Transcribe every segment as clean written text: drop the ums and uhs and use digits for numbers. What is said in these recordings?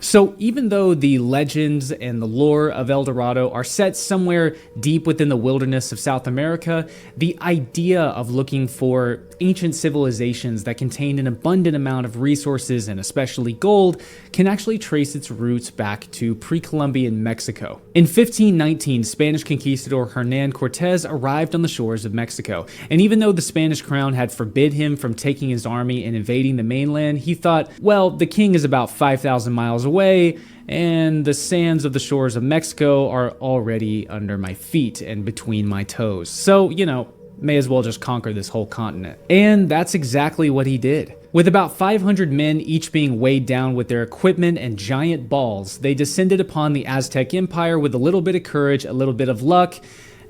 So even though the legends and the lore of El Dorado are set somewhere deep within the wilderness of South America, the idea of looking for ancient civilizations that contain an abundant amount of resources and especially gold can actually trace its roots back to pre-Columbian Mexico. In 1519, Spanish conquistador Hernán Cortés arrived on the shores of Mexico, and even though the Spanish crown had forbid him from taking his army and invading the mainland, he thought, well, the king is about 5,000 miles away, and the sands of the shores of Mexico are already under my feet and between my toes. So, may as well just conquer this whole continent. And that's exactly what he did. With about 500 men each being weighed down with their equipment and giant balls, they descended upon the Aztec Empire with a little bit of courage, a little bit of luck,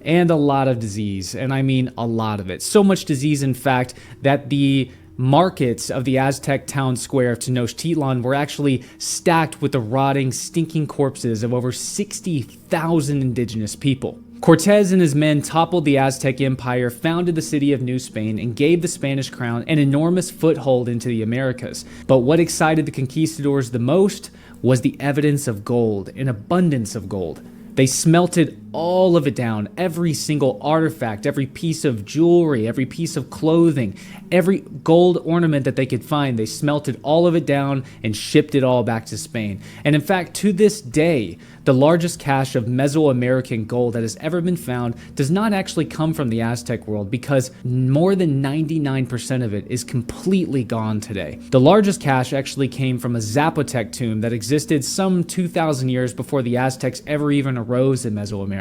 and a lot of disease. And I mean a lot of it. So much disease, in fact, that the markets of the Aztec town square of Tenochtitlan were actually stacked with the rotting, stinking corpses of over 60,000 indigenous people. Cortés and his men toppled the Aztec Empire, founded the city of New Spain, and gave the Spanish crown an enormous foothold into the Americas. But what excited the conquistadors the most was the evidence of gold, an abundance of gold. They smelted all of it down, every single artifact, every piece of jewelry, every piece of clothing, every gold ornament that they could find. They smelted all of it down and shipped it all back to Spain. And in fact, to this day, the largest cache of Mesoamerican gold that has ever been found does not actually come from the Aztec world, because more than 99% of it is completely gone today. The largest cache actually came from a Zapotec tomb that existed some 2,000 years before the Aztecs ever even arose in Mesoamerica.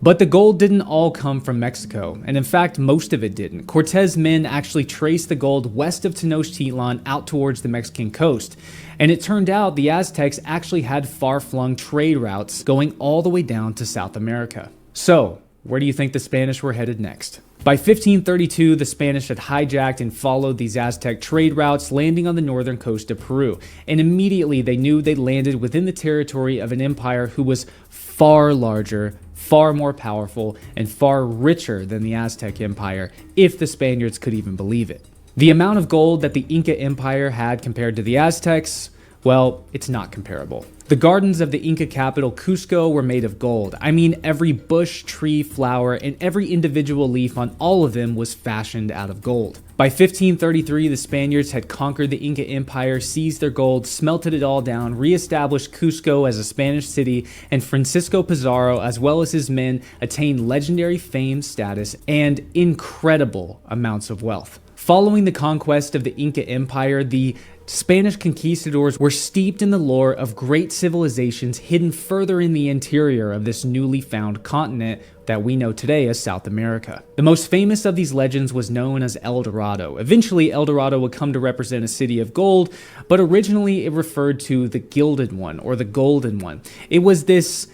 But the gold didn't all come from Mexico, and in fact, most of it didn't. Cortés' men actually traced the gold west of Tenochtitlan out towards the Mexican coast, and it turned out the Aztecs actually had far-flung trade routes going all the way down to South America. So, where do you think the Spanish were headed next? By 1532, the Spanish had hijacked and followed these Aztec trade routes, landing on the northern coast of Peru, and immediately they knew they landed within the territory of an empire who was far larger, far more powerful, and far richer than the Aztec Empire, if the Spaniards could even believe it. The amount of gold that the Inca Empire had compared to the Aztecs, well, it's not comparable. The gardens of the Inca capital, Cusco, were made of gold. I mean, every bush, tree, flower, and every individual leaf on all of them was fashioned out of gold. By 1533, the Spaniards had conquered the Inca Empire, seized their gold, smelted it all down, re-established Cusco as a Spanish city, and Francisco Pizarro, as well as his men, attained legendary fame, status, and incredible amounts of wealth. Following the conquest of the Inca Empire, the Spanish conquistadors were steeped in the lore of great civilizations hidden further in the interior of this newly found continent that we know today as South America. The most famous of these legends was known as El Dorado. Eventually, El Dorado would come to represent a city of gold, but originally it referred to the Gilded One, or the Golden One. It was this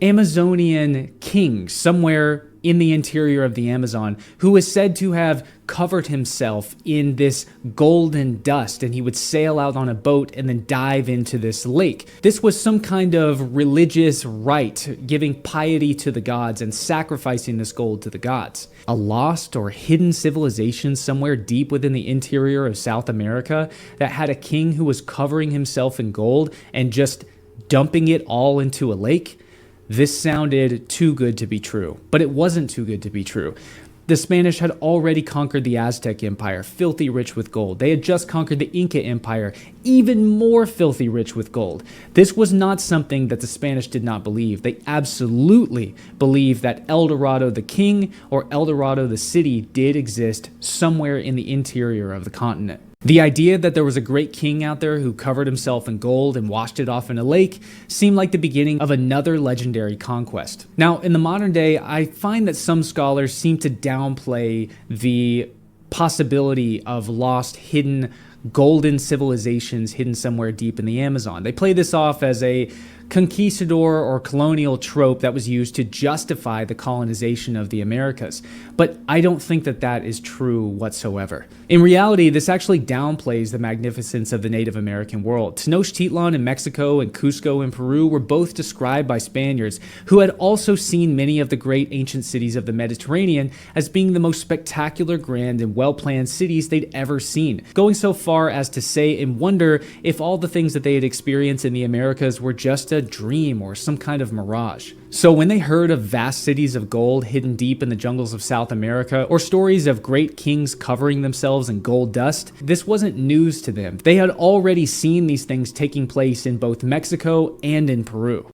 Amazonian king somewhere in the interior of the Amazon who is said to have covered himself in this golden dust, and he would sail out on a boat and then dive into this lake. This was some kind of religious rite, giving piety to the gods and sacrificing this gold to the gods. A lost or hidden civilization somewhere deep within the interior of South America that had a king who was covering himself in gold and just dumping it all into a lake? This sounded too good to be true, but it wasn't too good to be true. The Spanish had already conquered the Aztec Empire, filthy rich with gold. They had just conquered the Inca Empire, even more filthy rich with gold. This was not something that the Spanish did not believe. They absolutely believed that El Dorado the king or El Dorado the city did exist somewhere in the interior of the continent. The idea that there was a great king out there who covered himself in gold and washed it off in a lake seemed like the beginning of another legendary conquest. Now, in the modern day, I find that some scholars seem to downplay the possibility of lost, hidden, golden civilizations hidden somewhere deep in the Amazon. They play this off as a conquistador or colonial trope that was used to justify the colonization of the Americas. But I don't think that that is true whatsoever. In reality, this actually downplays the magnificence of the Native American world. Tenochtitlan in Mexico and Cusco in Peru were both described by Spaniards, who had also seen many of the great ancient cities of the Mediterranean as being the most spectacular, grand, and well-planned cities they'd ever seen, going so far as to say and wonder if all the things that they had experienced in the Americas were just a dream or some kind of mirage. So when they heard of vast cities of gold hidden deep in the jungles of South America, or stories of great kings covering themselves in gold dust, this wasn't news to them. They had already seen these things taking place in both Mexico and in Peru.